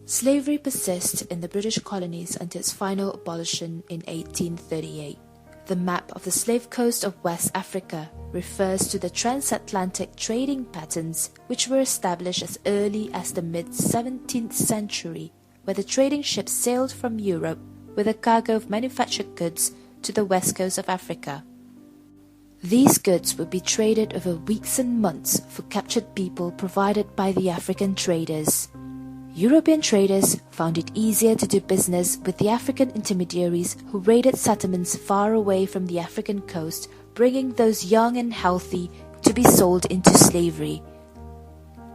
Slavery persisted in the British colonies until its final abolition in 1838. The map of the slave coast of West Africa refers to the transatlantic trading patterns which were established as early as the mid-17th century, where the trading ships sailed from Europe with a cargo of manufactured goods to the west coast of Africa. These goods would be traded over weeks and months for captured people provided by the African traders. European traders found it easier to do business with the African intermediaries who raided settlements far away from the African coast, bringing those young and healthy to be sold into slavery.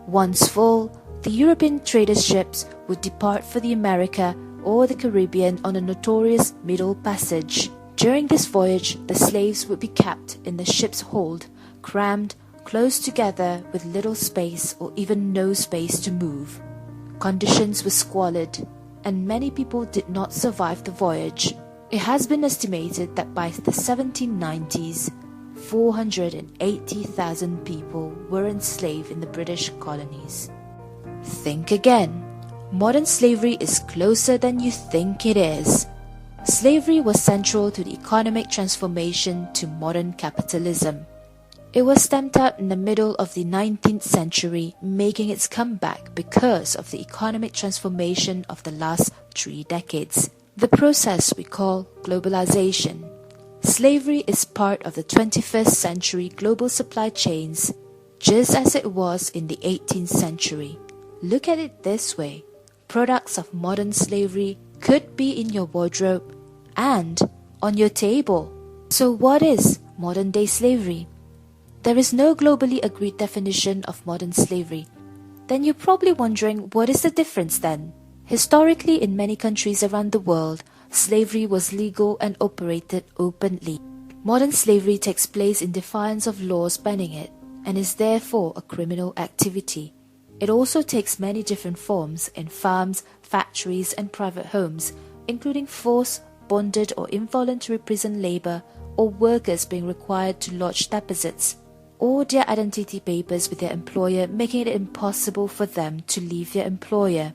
Once full, the European traders' ships would depart for the America or the Caribbean on a notorious Middle Passage. During this voyage, the slaves would be kept in the ship's hold, crammed close together with little space or even no space to move. Conditions were squalid, and many people did not survive the voyage. It has been estimated that by the 1790s, 480,000 people were enslaved in the British colonies. Think again. Modern slavery is closer than you think it is. Slavery was central to the economic transformation to modern capitalism. It was stamped out in the middle of the 19th century, making its comeback because of the economic transformation of the last 3 decades. The process we call globalization. Slavery is part of the 21st century global supply chains, just as it was in the 18th century. Look at it this way. Products of modern slavery could be in your wardrobe and on your table. So what is modern-day slavery? There is no globally agreed definition of modern slavery. Then you're probably wondering, what is the difference then? Historically, in many countries around the world, slavery was legal and operated openly. Modern slavery takes place in defiance of laws banning it, and is therefore a criminal activity. It also takes many different forms in farms, factories, and private homes, including forced, bonded, or involuntary prison labor, or workers being required to lodge deposits or their identity papers with their employer, making it impossible for them to leave their employer.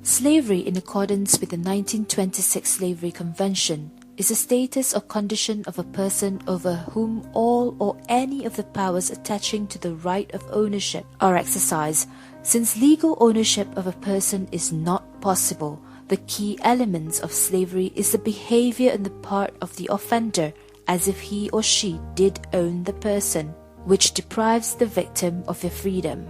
Slavery, in accordance with the 1926 Slavery Convention, is a status or condition of a person over whom all or any of the powers attaching to the right of ownership are exercised. Since legal ownership of a person is not possible, the key elements of slavery is the behavior on the part of the offender as if he or she did own the person, which deprives the victim of their freedom.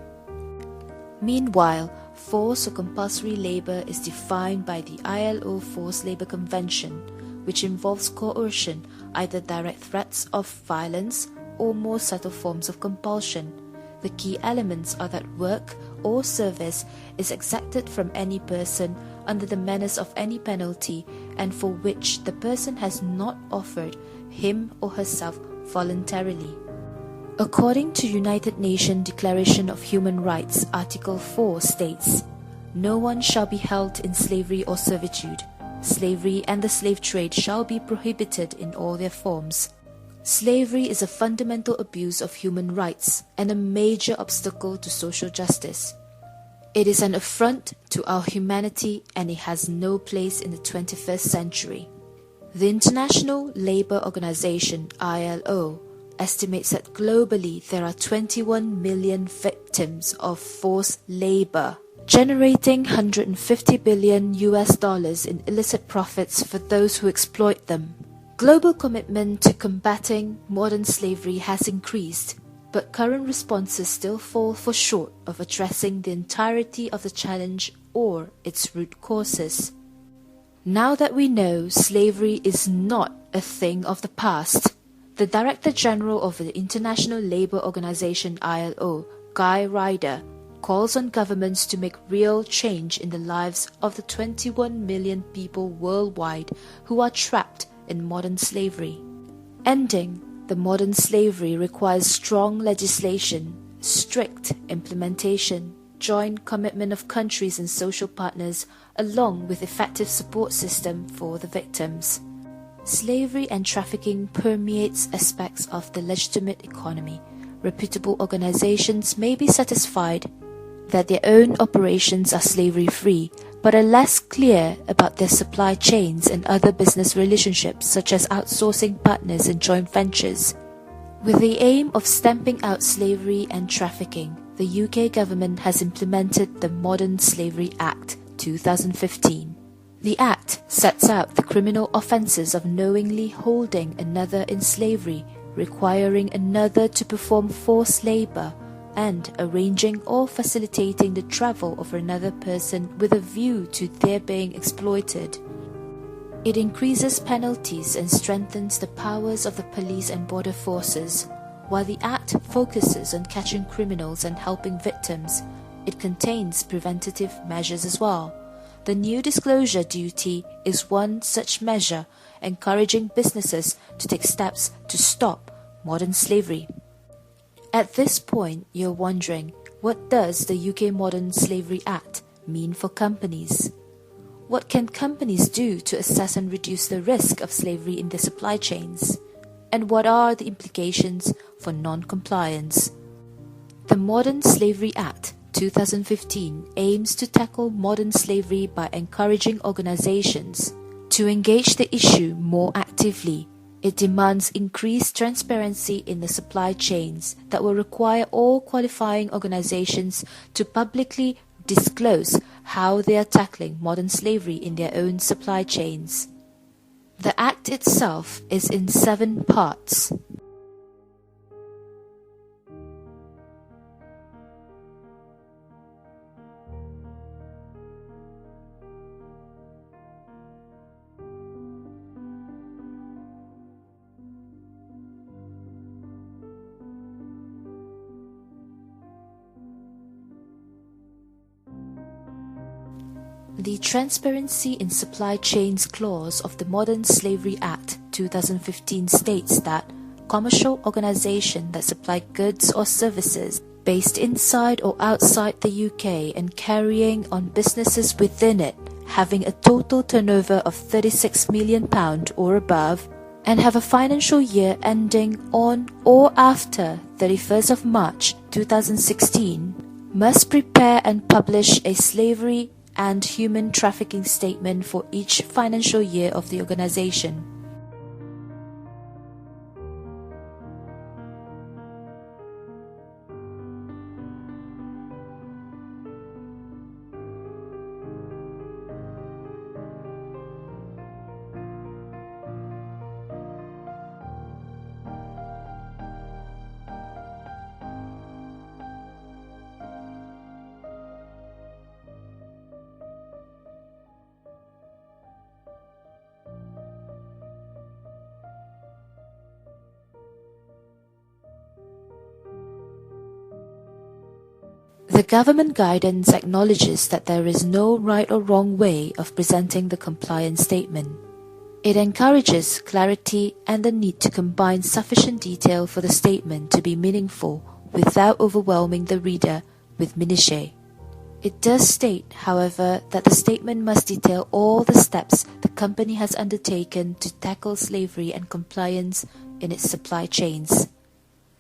Meanwhile, forced or compulsory labor is defined by the ILO Forced Labor Convention, which involves coercion, either direct threats of violence or more subtle forms of compulsion. The key elements are that work or service is exacted from any person under the menace of any penalty and for which the person has not offered him or herself voluntarily. According to United Nations Declaration of Human Rights, Article 4 states, "No one shall be held in slavery or servitude. Slavery and the slave trade shall be prohibited in all their forms." Slavery is a fundamental abuse of human rights and a major obstacle to social justice. It is an affront to our humanity and it has no place in the 21st century. The International Labour Organization, ILO, estimates that globally there are 21 million victims of forced labor, generating $150 billion in illicit profits for those who exploit them. Global commitment to combating modern slavery has increased, but current responses still fall short of addressing the entirety of the challenge or its root causes. Now that we know slavery is not a thing of the past, the Director General of the International Labour Organization ILO, Guy Ryder, calls on governments to make real change in the lives of the 21 million people worldwide who are trapped in modern slavery. Ending the modern slavery requires strong legislation, strict implementation, joint commitment of countries and social partners, along with effective support system for the victims. Slavery and trafficking permeates aspects of the legitimate economy. Reputable organizations may be satisfied that their own operations are slavery-free, but are less clear about their supply chains and other business relationships such as outsourcing partners and joint ventures. With the aim of stamping out slavery and trafficking, the UK government has implemented the Modern Slavery Act 2015. The Act sets out the criminal offences of knowingly holding another in slavery, requiring another to perform forced labour, and arranging or facilitating the travel of another person with a view to their being exploited. It increases penalties and strengthens the powers of the police and border forces. While the Act focuses on catching criminals and helping victims, it contains preventative measures as well. The new disclosure duty is one such measure, encouraging businesses to take steps to stop modern slavery. At this point, you're wondering, what does the UK Modern Slavery Act mean for companies? What can companies do to assess and reduce the risk of slavery in their supply chains? And what are the implications for non-compliance? The Modern Slavery Act 2015 aims to tackle modern slavery by encouraging organizations to engage the issue more actively. It demands increased transparency in the supply chains that will require all qualifying organizations to publicly disclose how they are tackling modern slavery in their own supply chains. The Act itself is in 7 parts. The Transparency in Supply Chains clause of the Modern Slavery Act 2015 states that commercial organizations that supply goods or services based inside or outside the UK and carrying on businesses within it having a total turnover of £36 million or above and have a financial year ending on or after 31st of March 2016 must prepare and publish a slavery and human trafficking statement for each financial year of the organization. The government guidance acknowledges that there is no right or wrong way of presenting the compliance statement. It encourages clarity and the need to combine sufficient detail for the statement to be meaningful without overwhelming the reader with minutiae. It does state, however, that the statement must detail all the steps the company has undertaken to tackle slavery and compliance in its supply chains.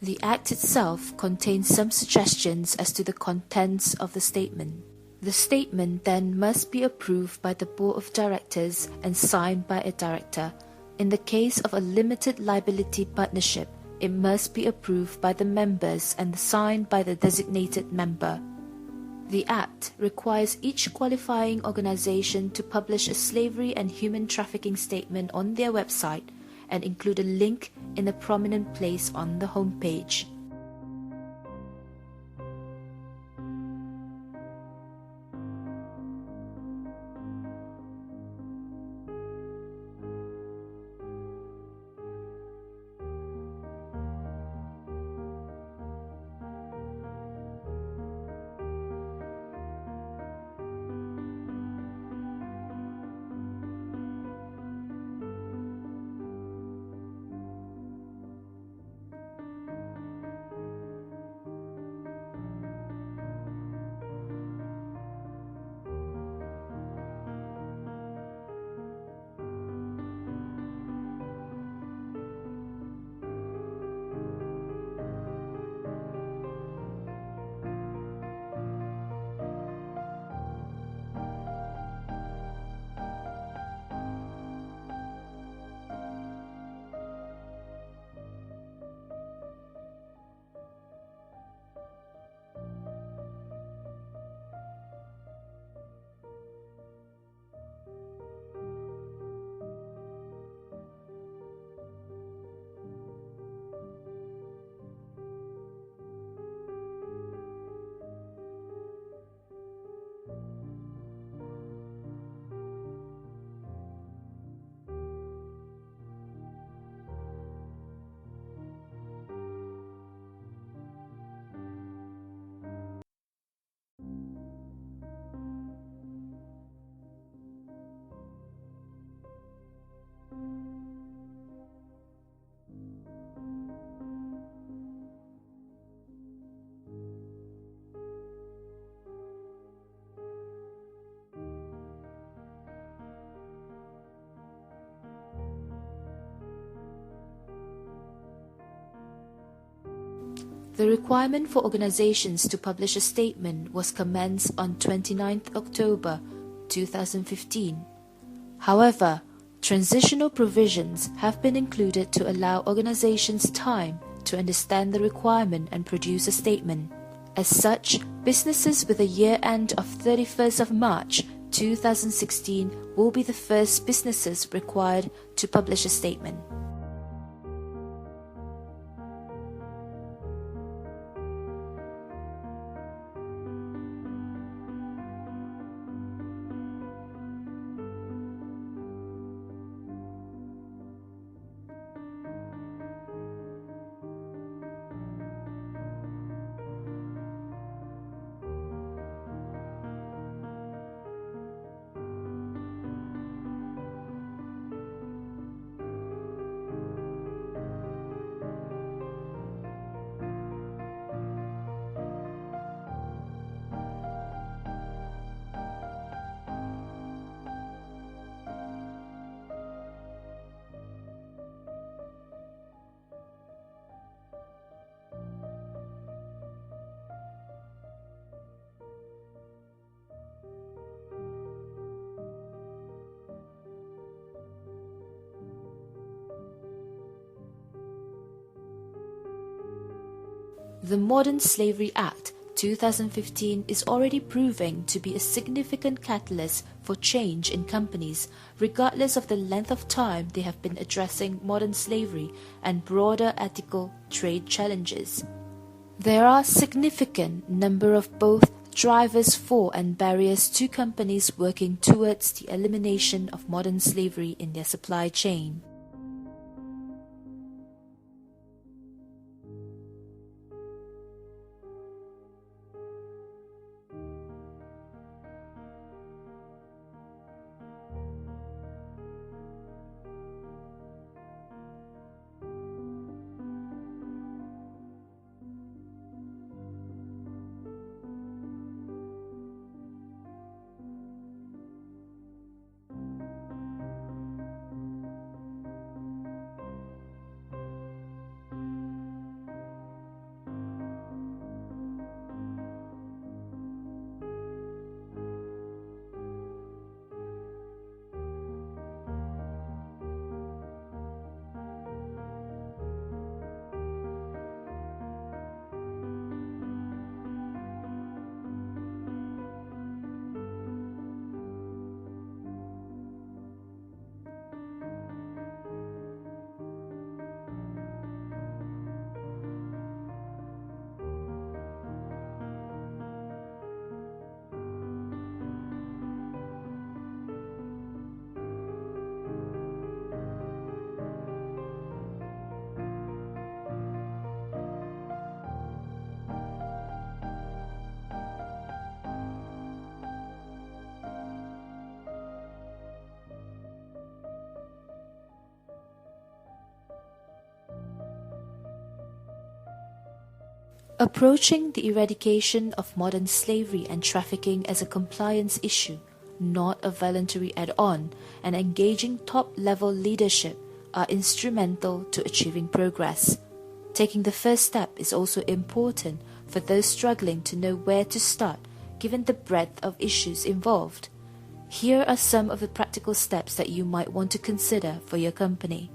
The Act itself contains some suggestions as to the contents of the statement. The statement then must be approved by the Board of Directors and signed by a director. In the case of a limited liability partnership, it must be approved by the members and signed by the designated member. The Act requires each qualifying organization to publish a slavery and human trafficking statement on their website and include a link in a prominent place on the homepage. The requirement for organizations to publish a statement was commenced on 29th October 2015. However, transitional provisions have been included to allow organizations time to understand the requirement and produce a statement. As such, businesses with a year end of 31st of March 2016 will be the first businesses required to publish a statement. The Modern Slavery Act 2015 is already proving to be a significant catalyst for change in companies, regardless of the length of time they have been addressing modern slavery and broader ethical trade challenges. There are a significant number of both drivers for and barriers to companies working towards the elimination of modern slavery in their supply chain. Approaching the eradication of modern slavery and trafficking as a compliance issue, not a voluntary add-on, and engaging top-level leadership are instrumental to achieving progress. Taking the first step is also important for those struggling to know where to start, given the breadth of issues involved. Here are some of the practical steps that you might want to consider for your company.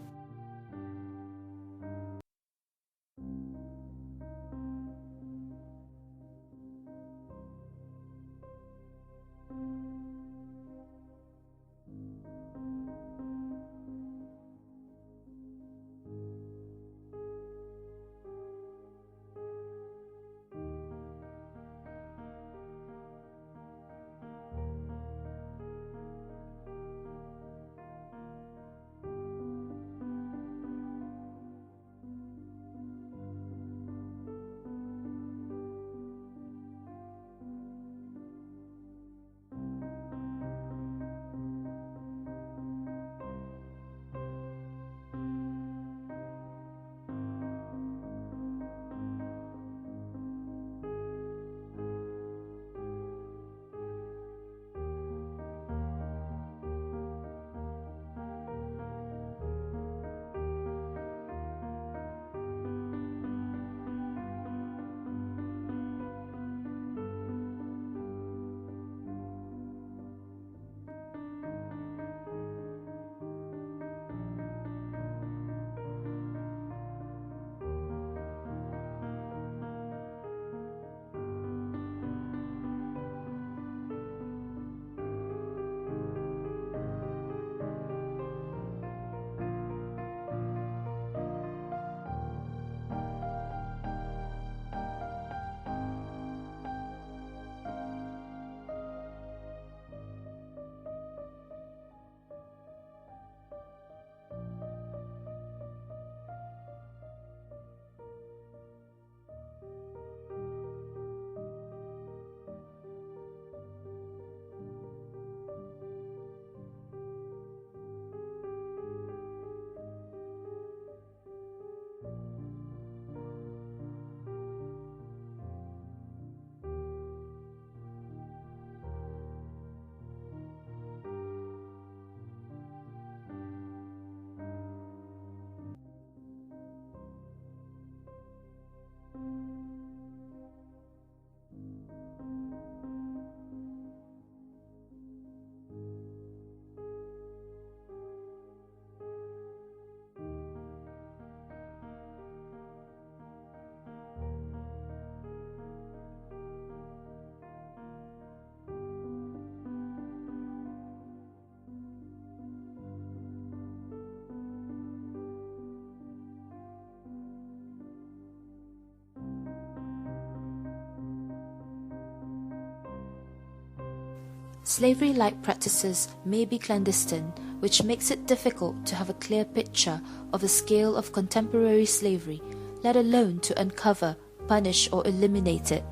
Slavery-like practices may be clandestine, which makes it difficult to have a clear picture of the scale of contemporary slavery, let alone to uncover, punish, or eliminate it.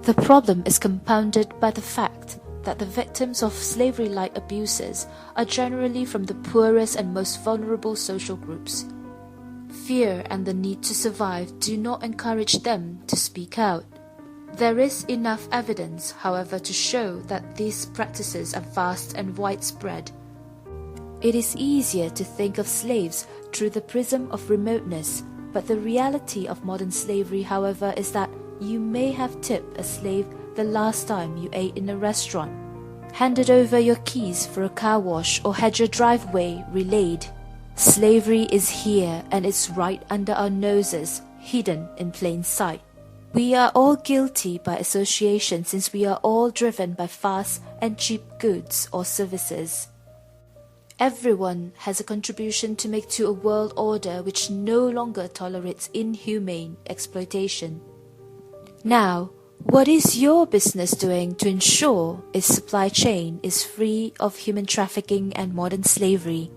The problem is compounded by the fact that the victims of slavery-like abuses are generally from the poorest and most vulnerable social groups. Fear and the need to survive do not encourage them to speak out. There is enough evidence, however, to show that these practices are vast and widespread. It is easier to think of slaves through the prism of remoteness, but the reality of modern slavery, however, is that you may have tipped a slave the last time you ate in a restaurant, handed over your keys for a car wash, or had your driveway relayed. Slavery is here, and it's right under our noses, hidden in plain sight. We are all guilty by association, since we are all driven by fast and cheap goods or services. Everyone has a contribution to make to a world order which no longer tolerates inhumane exploitation. Now, what is your business doing to ensure its supply chain is free of human trafficking and modern slavery?